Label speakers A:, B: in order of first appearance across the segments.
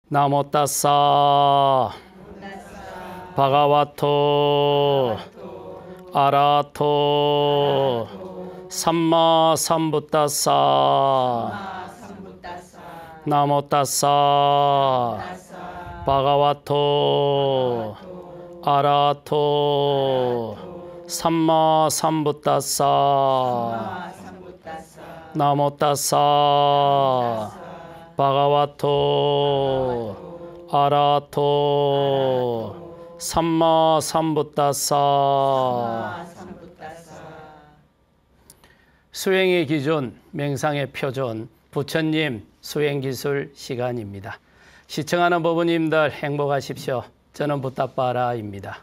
A: 나모 따사 바가와토 아라토 삼마 삼부따사 나모 따사 바가와토 아라토 삼마 삼부따사 나모 따사 바가와토 아라토 삼마 삼부따사. 수행의 기준, 명상의 표준, 부처님 수행기술 시간입니다. 시청하는 부부님들 행복하십시오. 저는 부따빠라입니다.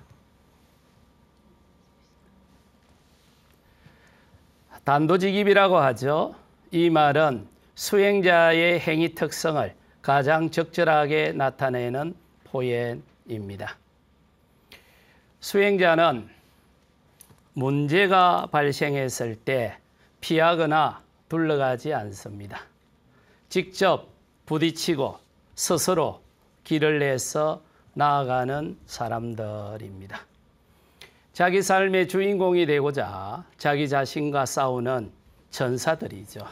A: 단도직입이라고 하죠. 이 말은 수행자의 행위 특성을 가장 적절하게 나타내는 표현입니다. 수행자는 문제가 발생했을 때 피하거나 둘러가지 않습니다. 직접 부딪히고 스스로 길을 내서 나아가는 사람들입니다. 자기 삶의 주인공이 되고자 자기 자신과 싸우는 전사들이죠.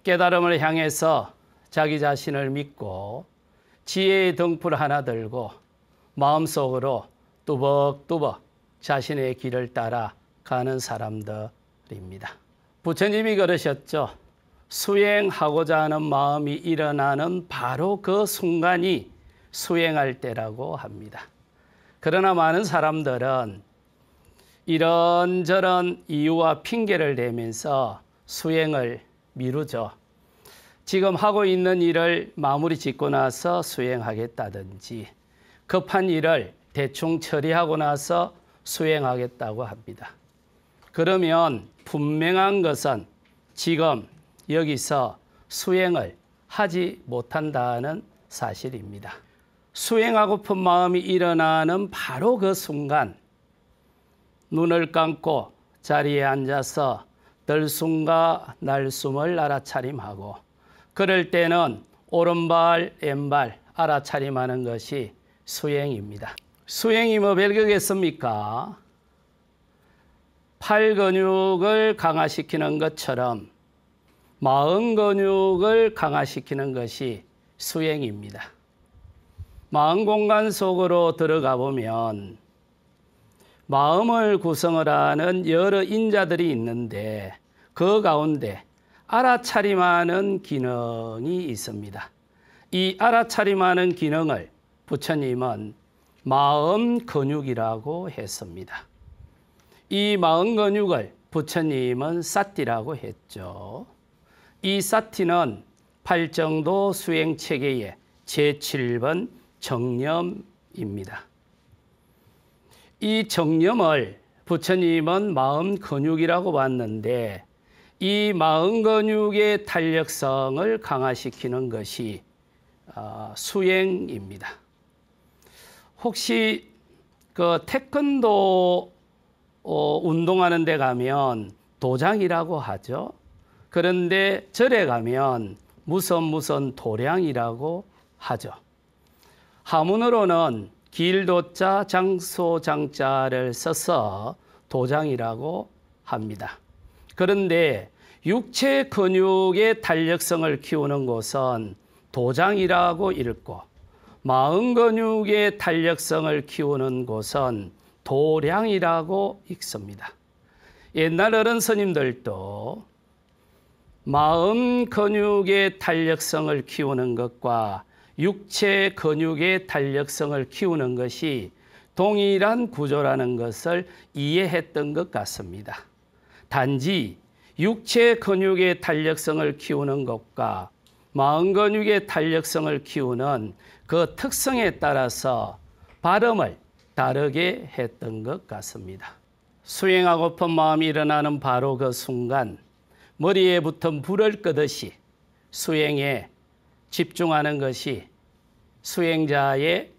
A: 깨달음을 향해서 자기 자신을 믿고 지혜의 등불 하나 들고 마음속으로 뚜벅뚜벅 자신의 길을 따라 가는 사람들입니다. 부처님이 그러셨죠. 수행하고자 하는 마음이 일어나는 바로 그 순간이 수행할 때라고 합니다. 그러나 많은 사람들은 이런저런 이유와 핑계를 대면서 수행을 미루죠. 지금 하고 있는 일을 마무리 짓고 나서 수행하겠다든지 급한 일을 대충 처리하고 나서 수행하겠다고 합니다. 그러면 분명한 것은 지금 여기서 수행을 하지 못한다는 사실입니다. 수행하고픈 마음이 일어나는 바로 그 순간 눈을 감고 자리에 앉아서 들숨과 날숨을 알아차림하고 그럴 때는 오른발 왼발 알아차림하는 것이 수행입니다. 수행이 뭐 별거겠습니까? 팔 근육을 강화시키는 것처럼 마음 근육을 강화시키는 것이 수행입니다. 마음 공간 속으로 들어가 보면 마음을 구성을 하는 여러 인자들이 있는데 그 가운데 알아차림하는 기능이 있습니다. 이 알아차림하는 기능을 부처님은 마음 근육이라고 했습니다. 이 마음 근육을 부처님은 사티라고 했죠. 이 사티는 팔정도 수행체계의 제7번 정념입니다. 이 정념을 부처님은 마음 근육이라고 봤는데 이 마음 근육의 탄력성을 강화시키는 것이 수행입니다. 혹시 그 태권도 운동하는 데 가면 도장이라고 하죠. 그런데 절에 가면 무슨 도량이라고 하죠. 한문으로는 길도자 장소장자를 써서 도장이라고 합니다. 그런데 육체 근육의 탄력성을 키우는 곳은 도장이라고 읽고 마음 근육의 탄력성을 키우는 곳은 도량이라고 읽습니다. 옛날 어른 스님들도 마음 근육의 탄력성을 키우는 것과 육체 근육의 탄력성을 키우는 것이 동일한 구조라는 것을 이해했던 것 같습니다. 단지 육체 근육의 탄력성을 키우는 것과 마음 근육의 탄력성을 키우는 그 특성에 따라서 발음을 다르게 했던 것 같습니다. 수행하고픈 마음이 일어나는 바로 그 순간 머리에 붙은 불을 끄듯이 수행에 집중하는 것이 수행자의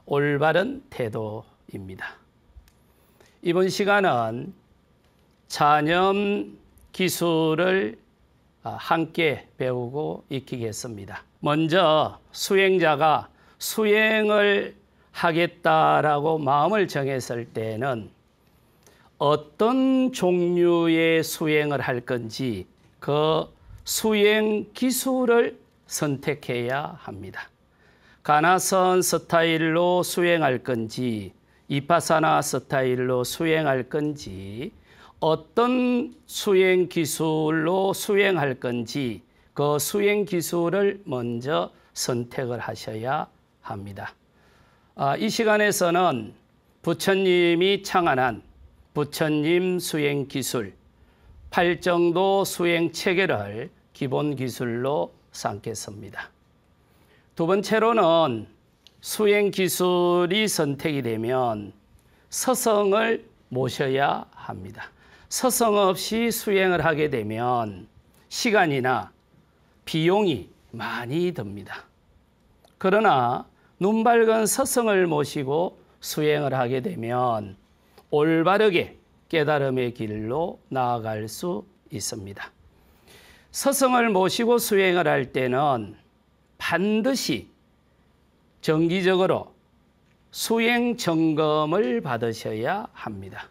A: 올바른 태도입니다. 이번 시간은 차념 기술을 함께 배우고 익히겠습니다. 먼저 수행자가 수행을 하겠다라고 마음을 정했을 때는 어떤 종류의 수행을 할 건지 그 수행 기술을 선택해야 합니다. 가나선 스타일로 수행할 건지 이파사나 스타일로 수행할 건지 어떤 수행 기술로 수행할 건지 그 수행 기술을 먼저 선택을 하셔야 합니다. 이 시간에서는 부처님이 창안한 부처님 수행 기술 8정도 수행 체계를 기본 기술로 삼겠습니다. 두 번째로는 수행 기술이 선택이 되면 서성을 모셔야 합니다. 서성 없이 수행을 하게 되면 시간이나 비용이 많이 듭니다. 그러나 눈 밝은 서성을 모시고 수행을 하게 되면 올바르게 깨달음의 길로 나아갈 수 있습니다. 서성을 모시고 수행을 할 때는 반드시 정기적으로 수행 점검을 받으셔야 합니다.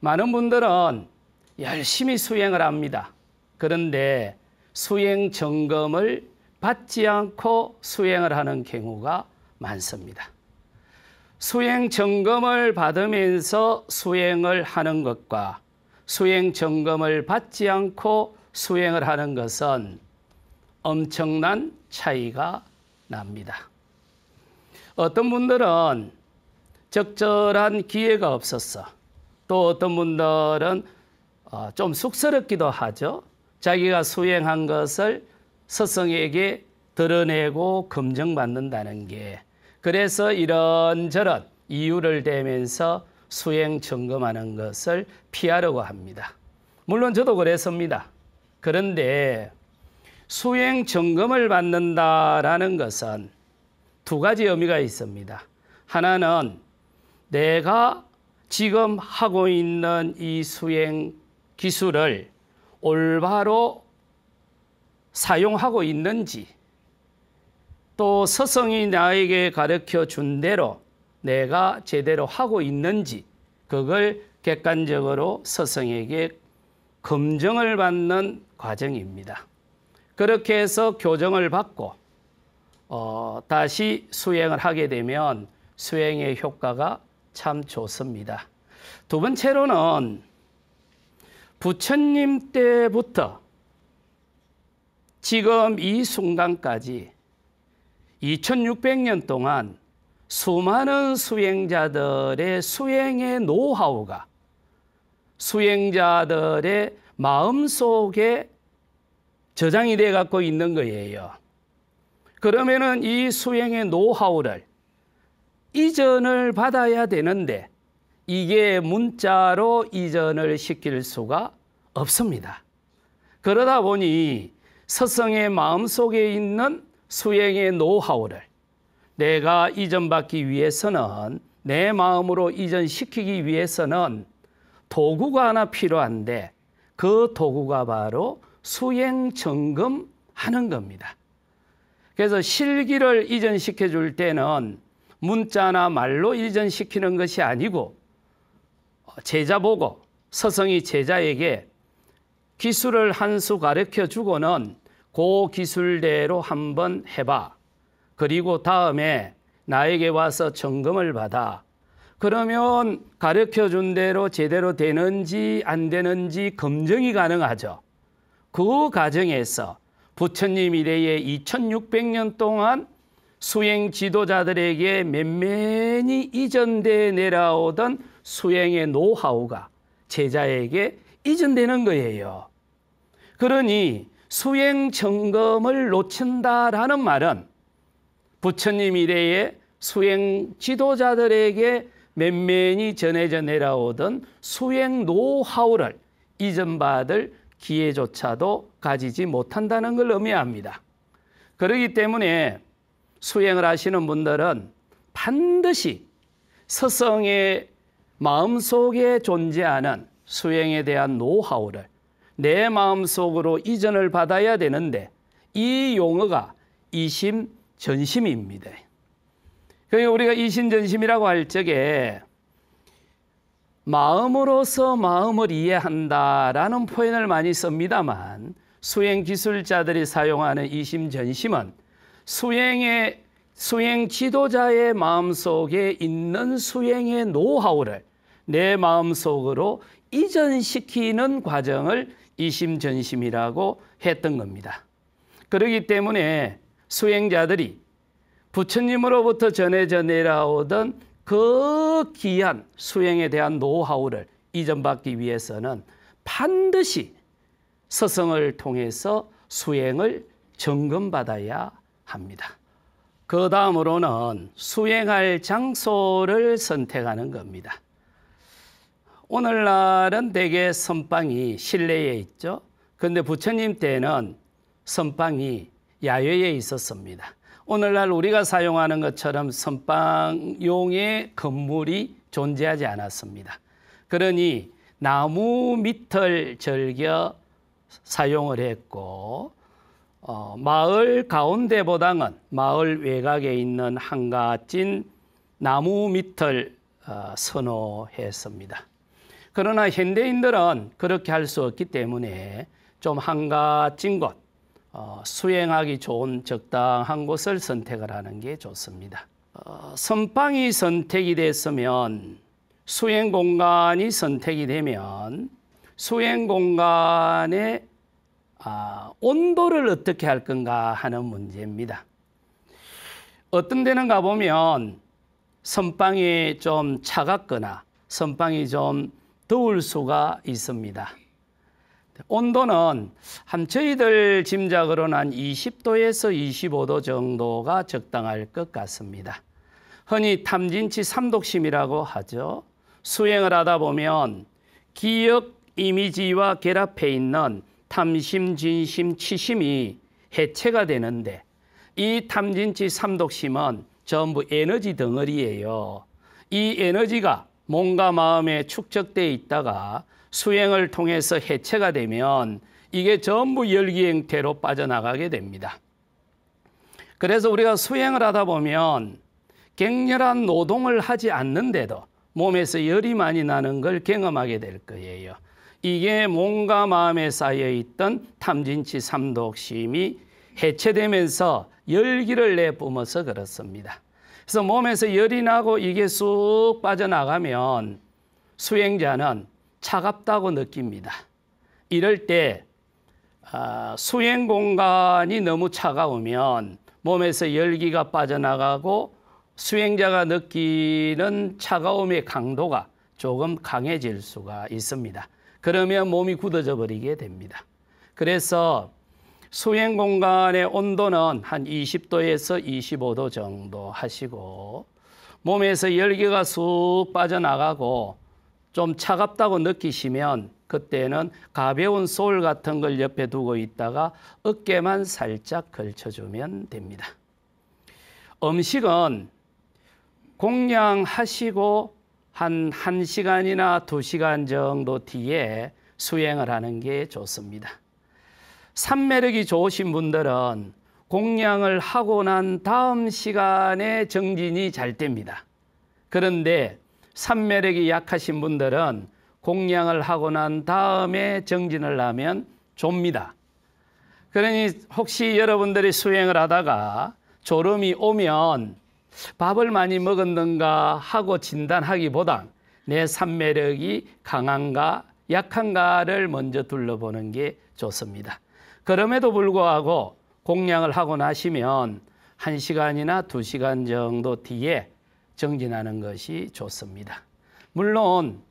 A: 많은 분들은 열심히 수행을 합니다. 그런데 수행 점검을 받지 않고 수행을 하는 경우가 많습니다. 수행 점검을 받으면서 수행을 하는 것과 수행 점검을 받지 않고 수행을 하는 것은 엄청난 차이가 납니다. 어떤 분들은 적절한 기회가 없었어. 또 어떤 분들은 좀 쑥스럽기도 하죠. 자기가 수행한 것을 스승에게 드러내고 검증받는다는 게. 그래서 이런저런 이유를 대면서 수행 점검하는 것을 피하려고 합니다. 물론 저도 그랬습니다. 그런데 수행 점검을 받는다라는 것은 두 가지 의미가 있습니다. 하나는 내가 지금 하고 있는 이 수행 기술을 올바로 사용하고 있는지, 또 스승이 나에게 가르쳐 준 대로 내가 제대로 하고 있는지 그걸 객관적으로 스승에게 검증을 받는 과정입니다. 그렇게 해서 교정을 받고 다시 수행을 하게 되면 수행의 효과가 참 좋습니다. 두 번째로는 부처님 때부터 지금 이 순간까지 2600년 동안 수많은 수행자들의 수행의 노하우가 수행자들의 마음속에 저장이 되어 갖고 있는 거예요. 그러면은 이 수행의 노하우를 이전을 받아야 되는데 이게 문자로 이전을 시킬 수가 없습니다. 그러다 보니 스승의 마음속에 있는 수행의 노하우를 내가 이전받기 위해서는, 내 마음으로 이전시키기 위해서는 도구가 하나 필요한데 그 도구가 바로 수행 점검하는 겁니다. 그래서 실기를 이전시켜 줄 때는 문자나 말로 이전시키는 것이 아니고 제자 보고 스승이 제자에게 기술을 한 수 가르쳐 주고는 그 기술대로 한번 해봐. 그리고 다음에 나에게 와서 점검을 받아. 그러면 가르쳐 준 대로 제대로 되는지 안 되는지 검증이 가능하죠. 그 과정에서 부처님 이래에 2600년 동안 수행 지도자들에게 맨맨이 이전되어 내려오던 수행의 노하우가 제자에게 이전되는 거예요. 그러니 수행 점검을 놓친다라는 말은 부처님 이래에 수행 지도자들에게 맨맨이 전해져 내려오던 수행 노하우를 이전받을 기회조차도 가지지 못한다는 걸 의미합니다. 그렇기 때문에 수행을 하시는 분들은 반드시 스승의 마음속에 존재하는 수행에 대한 노하우를 내 마음속으로 이전을 받아야 되는데 이 용어가 이심전심입니다. 그러니까 우리가 이심전심이라고 할 적에 마음으로서 마음을 이해한다라는 표현을 많이 씁니다만 수행 기술자들이 사용하는 이심전심은 수행 지도자의 마음속에 있는 수행의 노하우를 내 마음속으로 이전시키는 과정을 이심전심이라고 했던 겁니다. 그렇기 때문에 수행자들이 부처님으로부터 전해져 내려오던 그 귀한 수행에 대한 노하우를 이전받기 위해서는 반드시 서성을 통해서 수행을 점검받아야 합니다. 그 다음으로는 수행할 장소를 선택하는 겁니다. 오늘날은 대개 선방이 실내에 있죠. 그런데 부처님 때는 선방이 야외에 있었습니다. 오늘날 우리가 사용하는 것처럼 선방용의 건물이 존재하지 않았습니다. 그러니 나무 밑을 즐겨 사용을 했고 마을 가운데보다는 마을 외곽에 있는 한가진 나무 밑을 선호했습니다. 그러나 현대인들은 그렇게 할 수 없기 때문에 좀 한가진 곳, 수행하기 좋은 적당한 곳을 선택을 하는 게 좋습니다. 선방이 선택이 됐으면 수행 공간이 선택이 되면 수행 공간의 온도를 어떻게 할 건가 하는 문제입니다. 어떤 데는 가보면 선방이 좀 차갑거나 선방이 좀 더울 수가 있습니다. 온도는 저희들 짐작으로는 한 20도에서 25도 정도가 적당할 것 같습니다. 흔히 탐진치 삼독심이라고 하죠. 수행을 하다 보면 기억, 이미지와 결합해 있는 탐심, 진심, 치심이 해체가 되는데 이 탐진치 삼독심은 전부 에너지 덩어리예요. 이 에너지가 몸과 마음에 축적되어 있다가 수행을 통해서 해체가 되면 이게 전부 열기 형태로 빠져나가게 됩니다. 그래서 우리가 수행을 하다 보면 격렬한 노동을 하지 않는데도 몸에서 열이 많이 나는 걸 경험하게 될 거예요. 이게 몸과 마음에 쌓여있던 탐진치 삼독심이 해체되면서 열기를 내뿜어서 그렇습니다. 그래서 몸에서 열이 나고 이게 쑥 빠져나가면 수행자는 차갑다고 느낍니다. 이럴 때 수행 공간이 너무 차가우면 몸에서 열기가 빠져나가고 수행자가 느끼는 차가움의 강도가 조금 강해질 수가 있습니다. 그러면 몸이 굳어져 버리게 됩니다. 그래서 수행 공간의 온도는 한 20도에서 25도 정도 하시고 몸에서 열기가 쑥 빠져나가고 좀 차갑다고 느끼시면 그때는 가벼운 솔 같은 걸 옆에 두고 있다가 어깨만 살짝 걸쳐주면 됩니다. 음식은 공양하시고 한 1시간이나 2시간 정도 뒤에 수행을 하는 게 좋습니다. 삼매력이 좋으신 분들은 공양을 하고 난 다음 시간에 정진이 잘 됩니다. 그런데 삼매력이 약하신 분들은 공양을 하고 난 다음에 정진을 하면 좁니다. 그러니 혹시 여러분들이 수행을 하다가 졸음이 오면 밥을 많이 먹었는가 하고 진단하기보단 내 삼매력이 강한가 약한가를 먼저 둘러보는 게 좋습니다. 그럼에도 불구하고 공양을 하고 나시면 1시간이나 2시간 정도 뒤에 정진하는 것이 좋습니다. 물론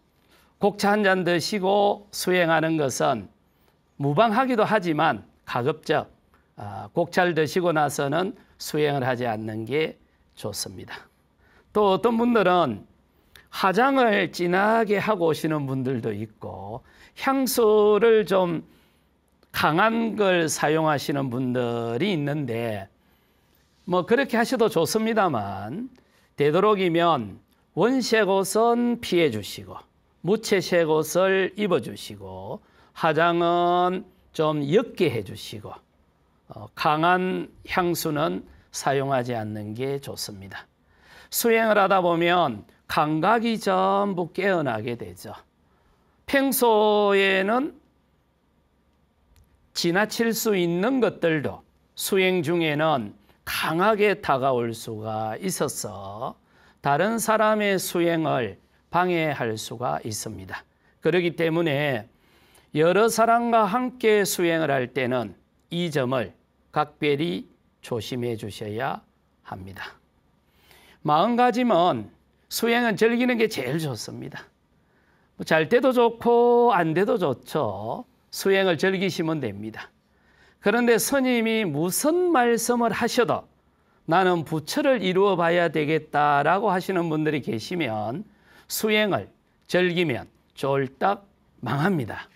A: 곡차 한 잔 드시고 수행하는 것은 무방하기도 하지만 가급적 곡차를 드시고 나서는 수행을 하지 않는 게 좋습니다. 또 어떤 분들은 화장을 진하게 하고 오시는 분들도 있고 향수를 좀 강한 걸 사용하시는 분들이 있는데 뭐 그렇게 하셔도 좋습니다만 되도록이면 원색 옷은 피해 주시고 무채색 옷을 입어 주시고 화장은 좀 옅게 해주시고 강한 향수는 사용하지 않는 게 좋습니다. 수행을 하다 보면 감각이 전부 깨어나게 되죠. 평소에는 지나칠 수 있는 것들도 수행 중에는 강하게 다가올 수가 있어서 다른 사람의 수행을 방해할 수가 있습니다. 그렇기 때문에 여러 사람과 함께 수행을 할 때는 이 점을 각별히 조심해 주셔야 합니다. 마음가짐은 수행은 즐기는 게 제일 좋습니다. 잘 때도 좋고 안 돼도 좋죠. 수행을 즐기시면 됩니다. 그런데 스님이 무슨 말씀을 하셔도 나는 부처를 이루어 봐야 되겠다라고 하시는 분들이 계시면 수행을 즐기면 쫄딱 망합니다.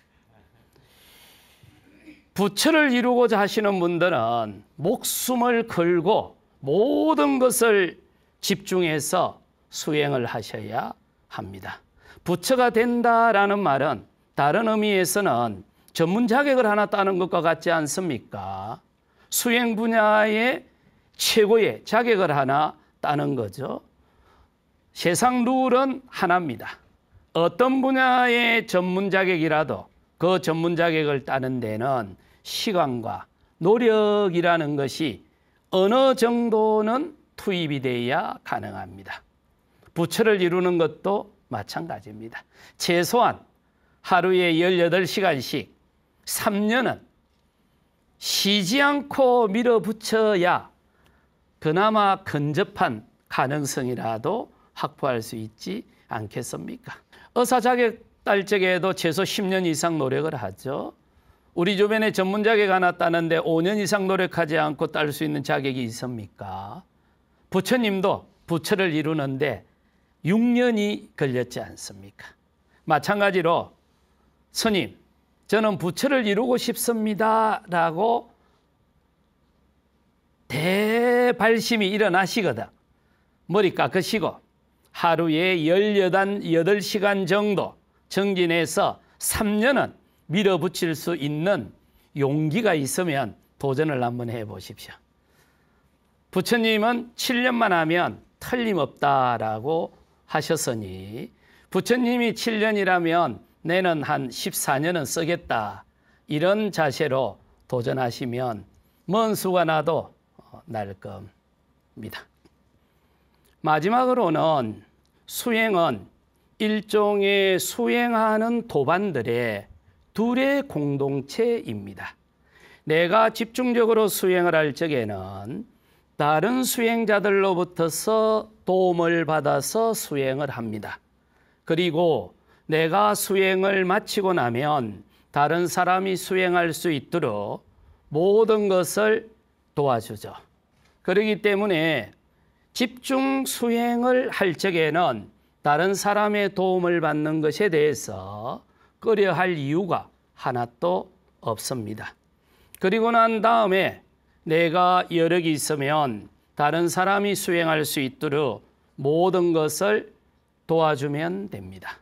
A: 부처를 이루고자 하시는 분들은 목숨을 걸고 모든 것을 집중해서 수행을 하셔야 합니다. 부처가 된다라는 말은 다른 의미에서는 전문 자격을 하나 따는 것과 같지 않습니까? 수행 분야의 최고의 자격을 하나 따는 거죠. 세상 룰은 하나입니다. 어떤 분야의 전문 자격이라도 그 전문 자격을 따는 데는 시간과 노력이라는 것이 어느 정도는 투입이 돼야 가능합니다. 부처를 이루는 것도 마찬가지입니다. 최소한 하루에 18시간씩 3년은 쉬지 않고 밀어붙여야 그나마 근접한 가능성이라도 확보할 수 있지 않겠습니까? 의사 자격 딸 적에도 최소 10년 이상 노력을 하죠. 우리 주변에 전문 자격 하나 따는데 5년 이상 노력하지 않고 딸 수 있는 자격이 있습니까? 부처님도 부처를 이루는데 6년이 걸렸지 않습니까? 마찬가지로 스님, 저는 부처를 이루고 싶습니다 라고 대발심이 일어나시거든. 머리 깎으시고 하루에 18시간 정도 정진해서 3년은 밀어붙일 수 있는 용기가 있으면 도전을 한번 해보십시오. 부처님은 7년만 하면 틀림없다라고 하셨으니 부처님이 7년이라면 내는 한 14년은 쓰겠다. 이런 자세로 도전하시면 먼 수가 나도 날 겁니다. 마지막으로는 수행은 일종의 수행하는 도반들의 둘의 공동체입니다. 내가 집중적으로 수행을 할 적에는 다른 수행자들로부터서 도움을 받아서 수행을 합니다. 그리고 내가 수행을 마치고 나면 다른 사람이 수행할 수 있도록 모든 것을 도와주죠. 그렇기 때문에 집중 수행을 할 적에는 다른 사람의 도움을 받는 것에 대해서 꺼려할 이유가 하나도 없습니다. 그리고 난 다음에 내가 여력이 있으면 다른 사람이 수행할 수 있도록 모든 것을 도와주면 됩니다.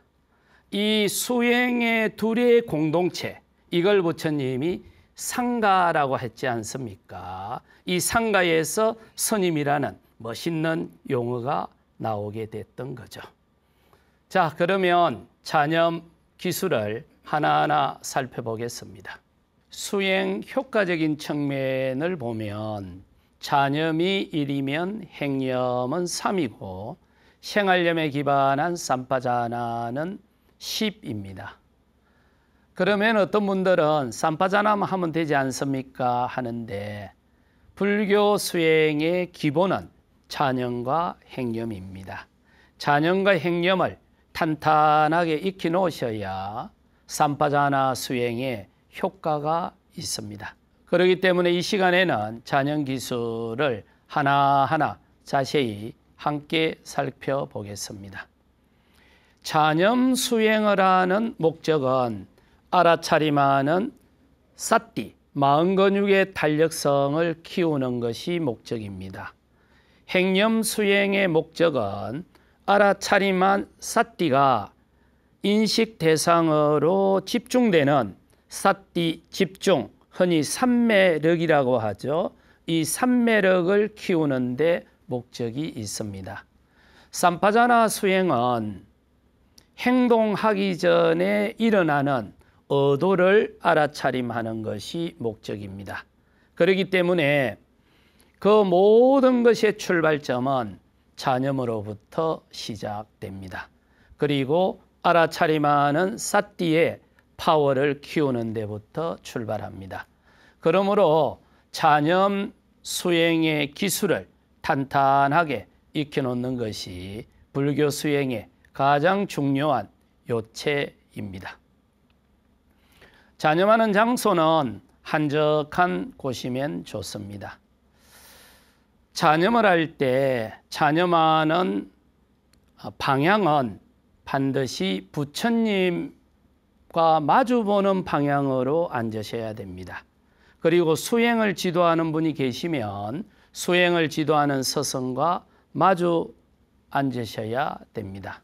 A: 이 수행의 둘의 공동체, 이걸 부처님이 상가라고 했지 않습니까? 이 상가에서 스님이라는 멋있는 용어가 나오게 됐던 거죠. 자, 그러면 잔염 기술을 하나하나 살펴보겠습니다. 수행 효과적인 측면을 보면 잔염이 1이면 행염은 3이고 생활염에 기반한 삼파자나는 10입니다. 그러면 어떤 분들은 삼파자나만 하면 되지 않습니까? 하는데 불교 수행의 기본은 잔염과 행염입니다. 잔염과 행염을 탄탄하게 익혀 놓으셔야 삼파자나 수행에 효과가 있습니다. 그렇기 때문에 이 시간에는 잔염 기술을 하나하나 자세히 함께 살펴보겠습니다. 잔염 수행을 하는 목적은 알아차림하는 사띠, 마음 근육의 탄력성을 키우는 것이 목적입니다. 행염 수행의 목적은 알아차림한 사띠가 인식 대상으로 집중되는 사띠, 집중, 흔히 삼매력이라고 하죠. 이 삼매력을 키우는 데 목적이 있습니다. 삼파자나 수행은 행동하기 전에 일어나는 의도를 알아차림하는 것이 목적입니다. 그렇기 때문에 그 모든 것의 출발점은 자념으로부터 시작됩니다. 그리고 알아차림하는 사띠의 파워를 키우는 데부터 출발합니다. 그러므로 자념 수행의 기술을 탄탄하게 익혀놓는 것이 불교 수행의 가장 중요한 요체입니다. 자념하는 장소는 한적한 곳이면 좋습니다. 자념을 할 때 자념하는 방향은 반드시 부처님과 마주보는 방향으로 앉으셔야 됩니다. 그리고 수행을 지도하는 분이 계시면 수행을 지도하는 서성과 마주 앉으셔야 됩니다.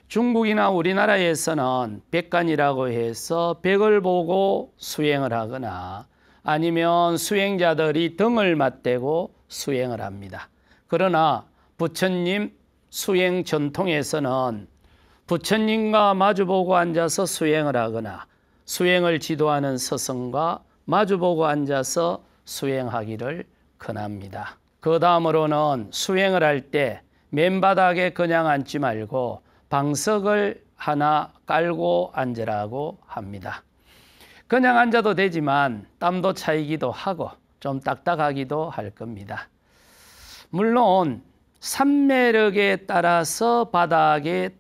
A: 중국이나 우리나라에서는 백간이라고 해서 벽을 보고 수행을 하거나 아니면 수행자들이 등을 맞대고 수행을 합니다. 그러나 부처님 수행 전통에서는 부처님과 마주보고 앉아서 수행을 하거나 수행을 지도하는 서성과 마주보고 앉아서 수행하기를 권합니다. 그 다음으로는 수행을 할 때 맨바닥에 그냥 앉지 말고 방석을 하나 깔고 앉으라고 합니다. 그냥 앉아도 되지만 땀도 차이기도 하고 좀 딱딱하기도 할 겁니다. 물론 삼매력에 따라서 바닥의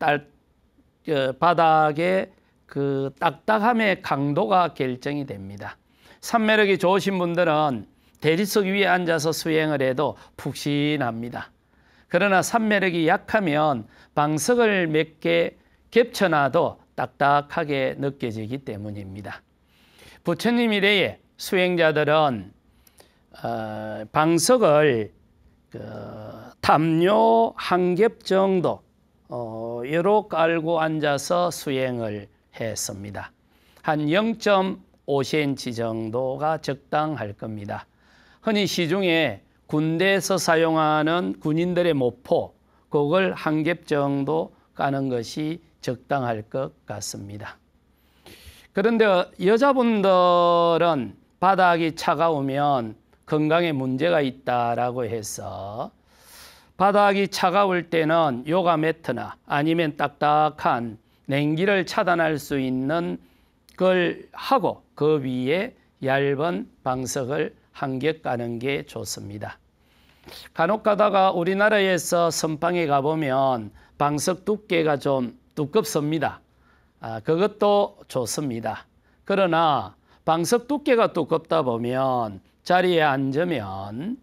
A: 그 딱딱함의 강도가 결정이 됩니다. 삼매력이 좋으신 분들은 대리석 위에 앉아서 수행을 해도 푹신합니다. 그러나 삼매력이 약하면 방석을 몇 개 겹쳐놔도 딱딱하게 느껴지기 때문입니다. 부처님 이래에 수행자들은 방석을 담요 한 겹 정도 여로 깔고 앉아서 수행을 했습니다. 한 0.5cm 정도가 적당할 겁니다. 흔히 시중에 군대에서 사용하는 군인들의 모포, 그걸 한 겹 정도 까는 것이 적당할 것 같습니다. 그런데 여자분들은 바닥이 차가우면 건강에 문제가 있다라고 해서 바닥이 차가울 때는 요가 매트나 아니면 딱딱한 냉기를 차단할 수 있는 걸 하고 그 위에 얇은 방석을 한 겹 까는 게 좋습니다. 간혹 가다가 우리나라에서 선방에 가보면 방석 두께가 좀 두껍습니다. 그것도 좋습니다. 그러나 방석 두께가 두껍다 보면 자리에 앉으면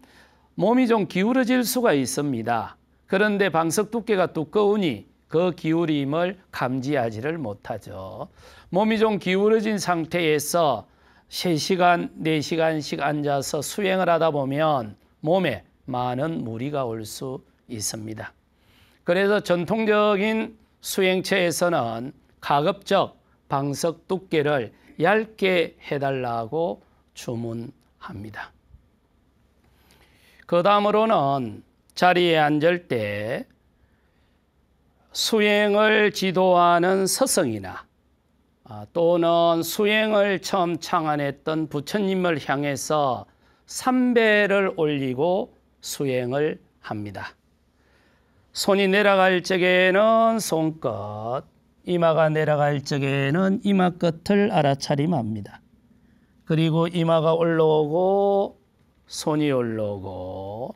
A: 몸이 좀 기울어질 수가 있습니다. 그런데 방석 두께가 두꺼우니 그 기울임을 감지하지를 못하죠. 몸이 좀 기울어진 상태에서 3시간, 4시간씩 앉아서 수행을 하다 보면 몸에 많은 무리가 올 수 있습니다. 그래서 전통적인 수행처에서는 가급적 방석 두께를 얇게 해달라고 주문합니다. 그 다음으로는 자리에 앉을 때 수행을 지도하는 서성이나 또는 수행을 처음 창안했던 부처님을 향해서 삼배를 올리고 수행을 합니다. 손이 내려갈 적에는 손끝, 이마가 내려갈 적에는 이마 끝을 알아차림합니다. 그리고 이마가 올라오고 손이 올라오고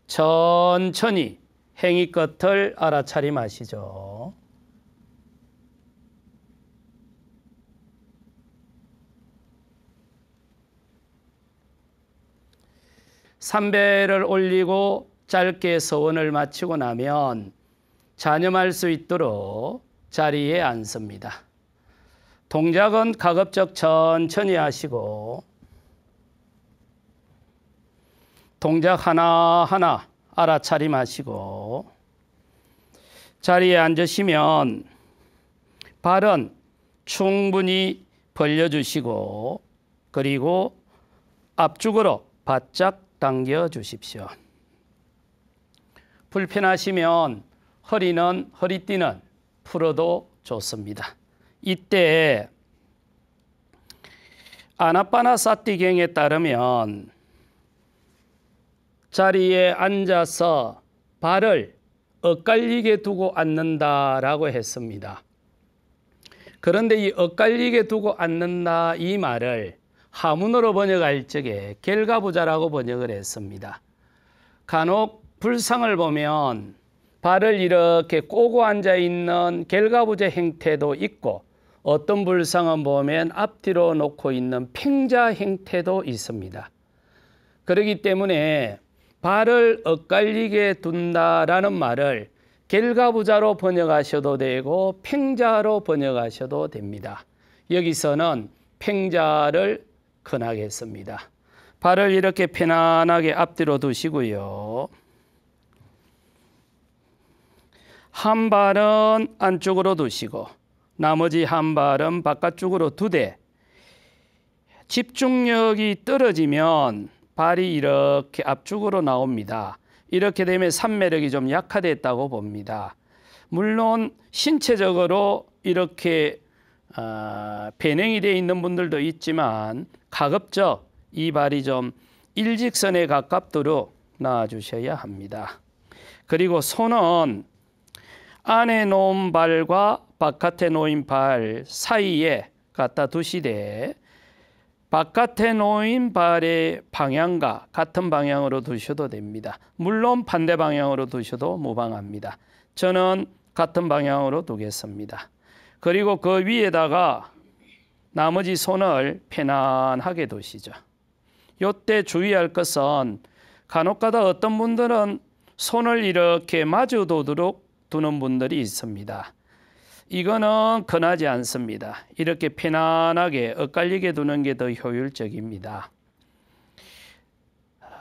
A: 천천히 행위 끝을 알아차림하시죠. 삼배를 올리고 짧게 서원을 마치고 나면 자념할 수 있도록 자리에 앉습니다. 동작은 가급적 천천히 하시고 동작 하나하나 알아차림하시고 자리에 앉으시면 발은 충분히 벌려주시고 그리고 앞쪽으로 바짝 당겨 주십시오. 불편하시면 허리띠는 풀어도 좋습니다. 이때 아나빠나사티경에 따르면 자리에 앉아서 발을 엇갈리게 두고 앉는다라고 했습니다. 그런데 이 엇갈리게 두고 앉는다 이 말을 하문으로 번역할 적에 결가부자라고 번역을 했습니다. 간혹 불상을 보면 발을 이렇게 꼬고 앉아 있는 결가부자 형태도 있고 어떤 불상은 보면 앞뒤로 놓고 있는 팽자 형태도 있습니다. 그렇기 때문에 발을 엇갈리게 둔다라는 말을 결가부자로 번역하셔도 되고 팽자로 번역하셔도 됩니다. 여기서는 팽자를 권하겠습니다. 발을 이렇게 편안하게 앞뒤로 두시고요. 한 발은 안쪽으로 두시고 나머지 한 발은 바깥쪽으로 두되 집중력이 떨어지면 발이 이렇게 앞쪽으로 나옵니다. 이렇게 되면 삼매력이 좀 약화됐다고 봅니다. 물론 신체적으로 이렇게 변형이 되어 있는 분들도 있지만 가급적 이 발이 좀 일직선에 가깝도록 놔주셔야 합니다. 그리고 손은 안에 놓은 발과 바깥에 놓인 발 사이에 갖다 두시되 바깥에 놓인 발의 방향과 같은 방향으로 두셔도 됩니다. 물론 반대 방향으로 두셔도 무방합니다. 저는 같은 방향으로 두겠습니다. 그리고 그 위에다가 나머지 손을 편안하게 두시죠. 이때 주의할 것은 간혹가다 어떤 분들은 손을 이렇게 마주 두도록 두는 분들이 있습니다. 이거는 권하지 않습니다. 이렇게 편안하게 엇갈리게 두는 게 더 효율적입니다.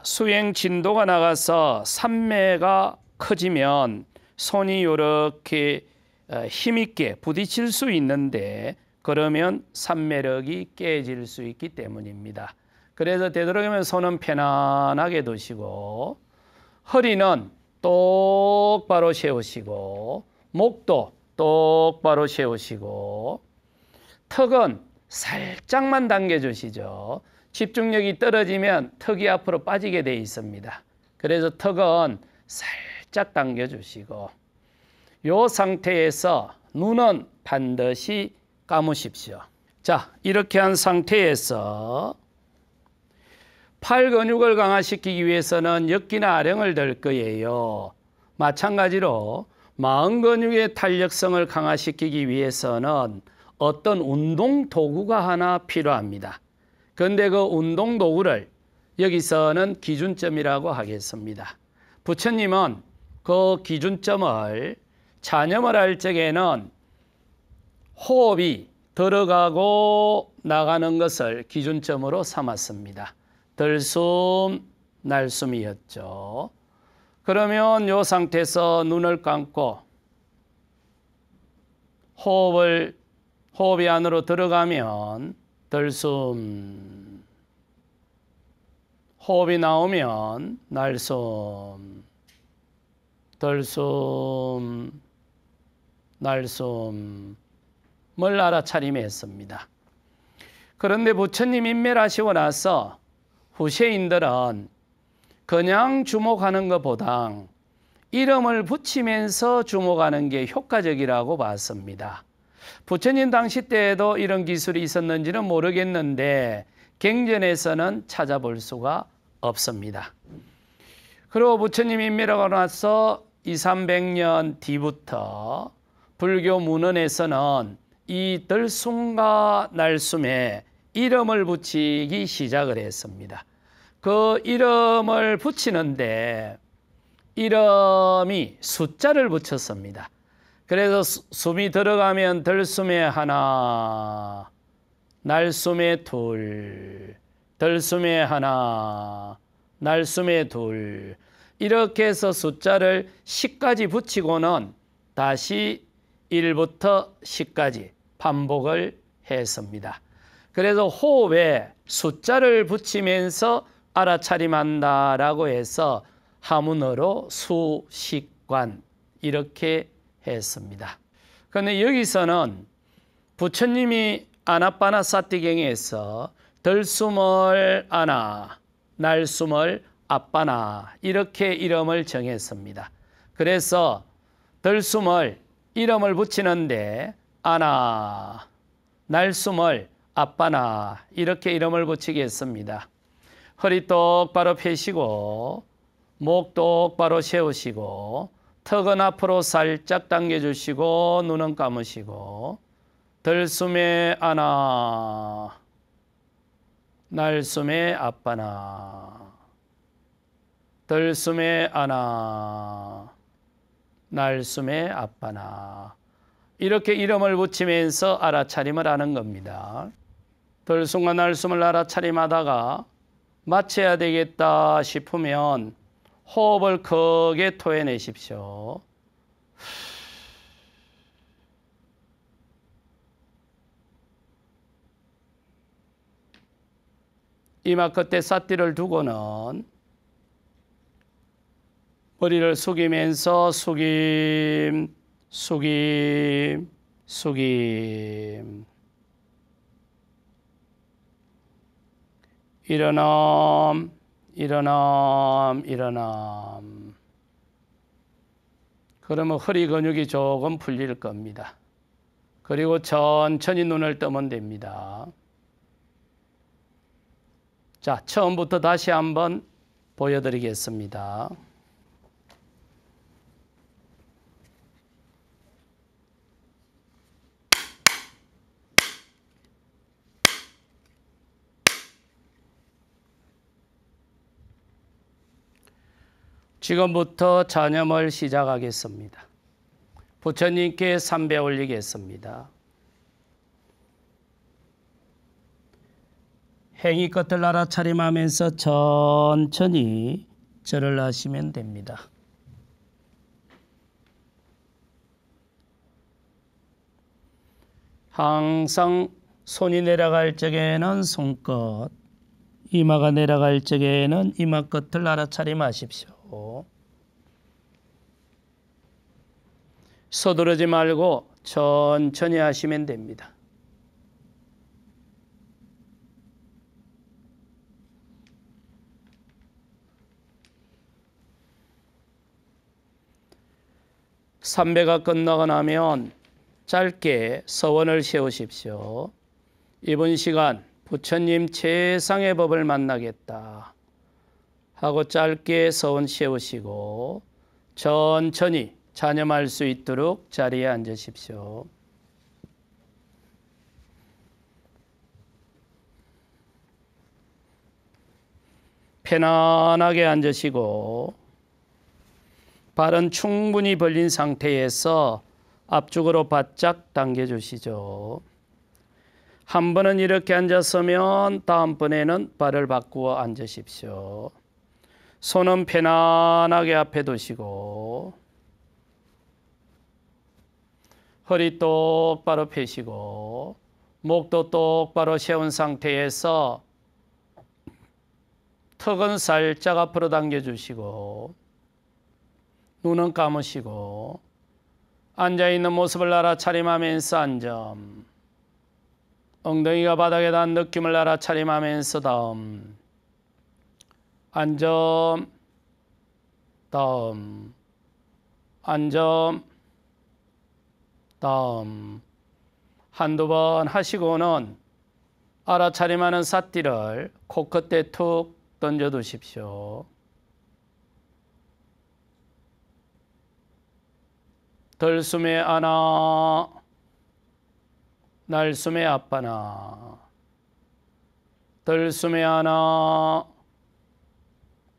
A: 수행 진도가 나가서 삼매가 커지면 손이 이렇게 힘있게 부딪힐 수 있는데 그러면 삼매력이 깨질 수 있기 때문입니다. 그래서 되도록이면 손은 편안하게 두시고 허리는 똑바로 세우시고 목도 똑바로 세우시고 턱은 살짝만 당겨주시죠. 집중력이 떨어지면 턱이 앞으로 빠지게 돼 있습니다. 그래서 턱은 살짝 당겨주시고 이 상태에서 눈은 반드시 감으십시오. 자, 이렇게 한 상태에서 팔 근육을 강화시키기 위해서는 역기나 아령을 들 거예요. 마찬가지로 마음 근육의 탄력성을 강화시키기 위해서는 어떤 운동 도구가 하나 필요합니다. 그런데 그 운동 도구를 여기서는 기준점이라고 하겠습니다. 부처님은 그 기준점을 찬염을 할 적에는 호흡이 들어가고 나가는 것을 기준점으로 삼았습니다. 들숨, 날숨이었죠. 그러면 이 상태에서 눈을 감고 호흡이 안으로 들어가면 들숨, 호흡이 나오면 날숨, 들숨, 날숨을 알아차림했습니다. 그런데 부처님 인멸하시고 나서 후세인들은 그냥 주목하는 것보다 이름을 붙이면서 주목하는 게 효과적이라고 봤습니다. 부처님 당시 때에도 이런 기술이 있었는지는 모르겠는데 경전에서는 찾아볼 수가 없습니다. 그리고 부처님 인멸하고 나서 200~300년 뒤부터 불교 문헌에서는 이 들숨과 날숨에 이름을 붙이기 시작을 했습니다. 그 이름을 붙이는데 이름이 숫자를 붙였습니다. 그래서 숨이 들어가면 들숨에 하나, 날숨에 둘, 들숨에 하나, 날숨에 둘 이렇게 해서 숫자를 10까지 붙이고는 다시 1부터 10까지 반복을 했습니다. 그래서 호흡에 숫자를 붙이면서 알아차림한다라고 해서 하문어로 수식관 이렇게 했습니다. 그런데 여기서는 부처님이 아나빠나 사티경에서 들숨을 아나, 날숨을 아빠나 이렇게 이름을 정했습니다. 그래서 들숨을 이름을 붙이는데 아나, 날숨을 아빠나 이렇게 이름을 붙이겠습니다. 허리 똑바로 펴시고 목 똑바로 세우시고 턱은 앞으로 살짝 당겨주시고 눈은 감으시고 들숨에 아나, 날숨에 아빠나, 들숨에 아나, 날숨에 아빠나 이렇게 이름을 붙이면서 알아차림을 하는 겁니다. 들숨과 날숨을 알아차림하다가 마쳐야 되겠다 싶으면 호흡을 크게 토해내십시오. 이마 끝에 삿띠를 두고는 머리를 숙이면서 숙임, 숙임, 숙임. 일어남, 일어남, 일어남. 그러면 허리 근육이 조금 풀릴 겁니다. 그리고 천천히 눈을 뜨면 됩니다. 자, 처음부터 다시 한번 보여드리겠습니다. 지금부터 잔염을 시작하겠습니다. 부처님께 삼배 올리겠습니다. 행위 끝을 알아차림하면서 천천히 절을 하시면 됩니다. 항상 손이 내려갈 적에는 손끝, 이마가 내려갈 적에는 이마 끝을 알아차림하십시오. 서두르지 말고 천천히 하시면 됩니다. 삼배가 끝나고 나면 짧게 서원을 세우십시오. 이번 시간 부처님 최상의 법을 만나겠다 하고 짧게 서원 세우시고 천천히 잔염할 수 있도록 자리에 앉으십시오. 편안하게 앉으시고 발은 충분히 벌린 상태에서 앞쪽으로 바짝 당겨주시죠. 한 번은 이렇게 앉았으면 다음번에는 발을 바꾸어 앉으십시오. 손은 편안하게 앞에 두시고 허리 똑바로 펴시고 목도 똑바로 세운 상태에서 턱은 살짝 앞으로 당겨주시고 눈은 감으시고 앉아있는 모습을 알아차림하면서 앉음, 엉덩이가 바닥에 닿은 느낌을 알아차림하면서 다음, 앉음, 다음, 앉음, 다음. 한두 번 하시고는 알아차림하는 삿띠를 코끝에 툭 던져두십시오. 들숨에 아나, 날숨에 아빠나. 들숨에 아나,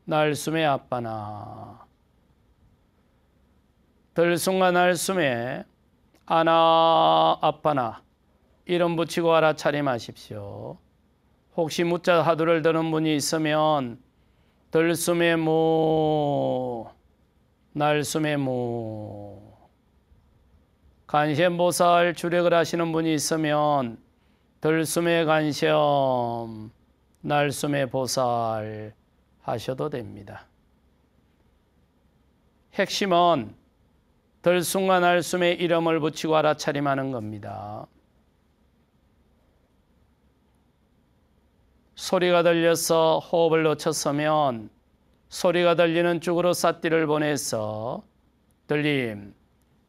A: 날숨에 아빠나. 들숨과 날숨에 아나, 아빠나 이름 붙이고 알아차림하십시오. 혹시 무자 하두를 드는 분이 있으면 들숨에 무, 날숨에 무. 간센보살 주력을 하시는 분이 있으면 들숨에 간시엄, 날숨에 보살 하셔도 됩니다. 핵심은 들숨과 날숨에 이름을 붙이고 알아차림하는 겁니다. 소리가 들려서 호흡을 놓쳤으면 소리가 들리는 쪽으로 삿띠를 보내서 들림,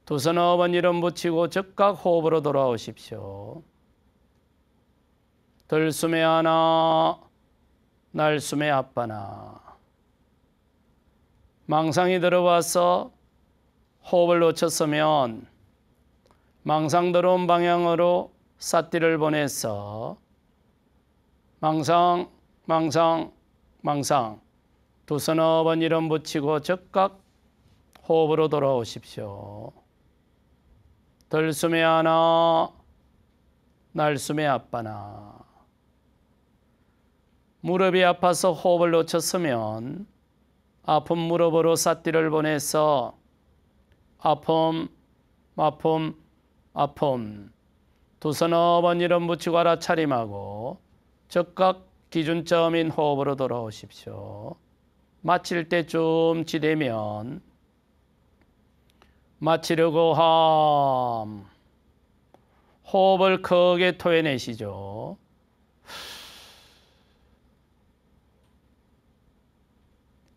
A: 두 서너 번 이름 붙이고 즉각 호흡으로 돌아오십시오. 들숨에 하나, 날숨에 아빠나. 망상이 들어와서 호흡을 놓쳤으면 망상 들어온 방향으로 삿띠를 보내서 망상, 망상, 망상 두 서너 번 이름 붙이고 즉각 호흡으로 돌아오십시오. 들숨에 하나, 날숨에 아빠나. 무릎이 아파서 호흡을 놓쳤으면 아픈 무릎으로 삿띠를 보내서 아픔, 아픔, 아픔 두 서너 번 이름 붙이고 알아차림하고 즉각 기준점인 호흡으로 돌아오십시오. 마칠 때쯤 지되면 마치려고 함 호흡을 크게 토해내시죠.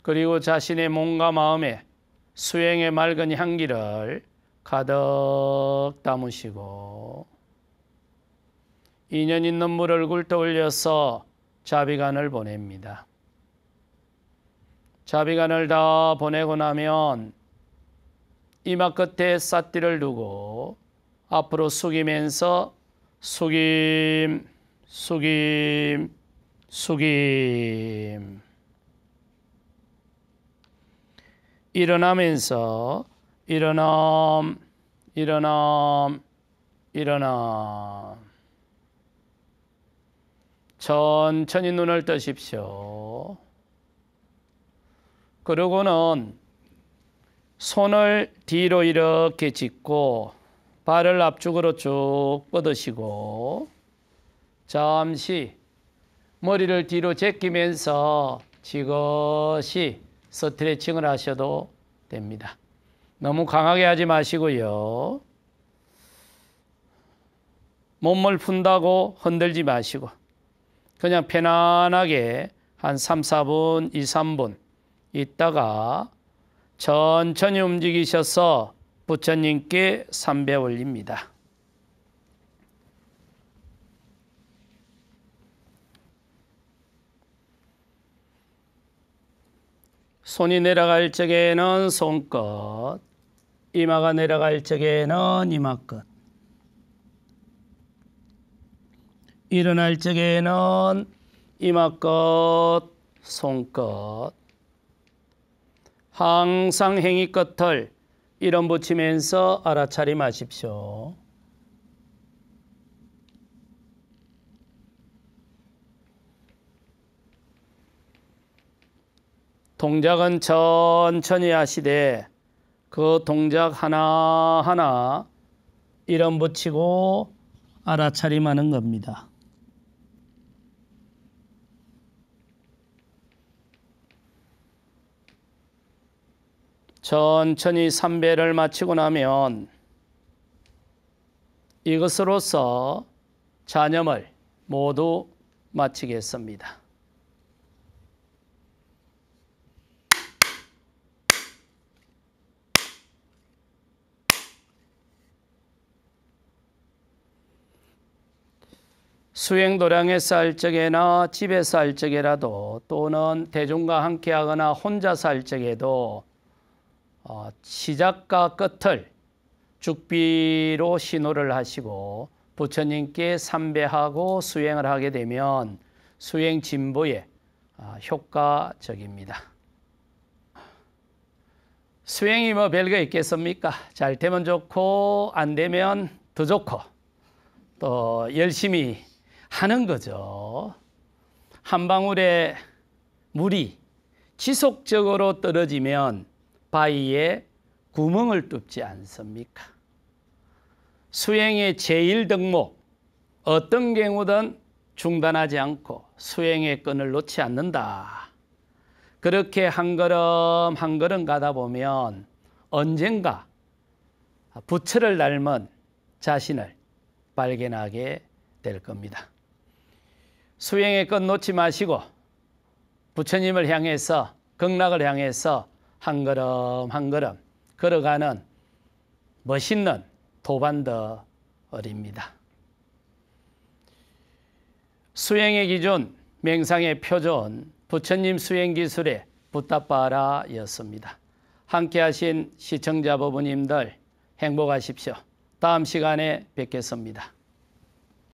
A: 그리고 자신의 몸과 마음에 수행의 맑은 향기를 가득 담으시고 인연 있는 물을 굴떠 올려서 자비간을 보냅니다. 자비간을 다 보내고 나면 이마 끝에 삿띠를 두고 앞으로 숙이면서 숙임, 숙임, 숙임. 일어나면서 일어남, 일어남, 일어남. 천천히 눈을 뜨십시오. 그러고는 손을 뒤로 이렇게 짚고 발을 앞쪽으로 쭉 뻗으시고 잠시 머리를 뒤로 제끼면서 지그시 스트레칭을 하셔도 됩니다. 너무 강하게 하지 마시고요. 몸을 푼다고 흔들지 마시고 그냥 편안하게 한 3, 4분, 2, 3분 있다가 천천히 움직이셔서 부처님께 삼배 올립니다. 손이 내려갈 적에는 손끝, 이마가 내려갈 적에는 이마끝, 일어날 적에는 이마끝, 손끝, 항상 행위 끝을 이름 붙이면서 알아차림하십시오. 동작은 천천히 하시되 그 동작 하나하나 이름 붙이고 알아차림하는 겁니다. 천천히 삼배를 마치고 나면 이것으로서 잔염을 모두 마치겠습니다. 수행 도량에서 할 적에나 집에서 할 적에라도 또는 대중과 함께 하거나 혼자서 할 적에도 시작과 끝을 죽비로 신호를 하시고 부처님께 삼배하고 수행을 하게 되면 수행 진보에 효과적입니다. 수행이 뭐 별거 있겠습니까? 잘 되면 좋고 안 되면 더 좋고 또 열심히 하는 거죠. 한 방울의 물이 지속적으로 떨어지면 바위에 구멍을 뚫지 않습니까? 수행의 제1덕목 어떤 경우든 중단하지 않고 수행의 끈을 놓지 않는다. 그렇게 한 걸음 한 걸음 가다 보면 언젠가 부처를 닮은 자신을 발견하게 될 겁니다. 수행의 끈 놓지 마시고 부처님을 향해서, 극락을 향해서 한 걸음 한 걸음 걸어가는 멋있는 도반더입니다. 수행의 기준, 맹상의 표준, 부처님 수행 기술의 붓다빠라였습니다. 함께 하신 시청자 부부님들 행복하십시오. 다음 시간에 뵙겠습니다.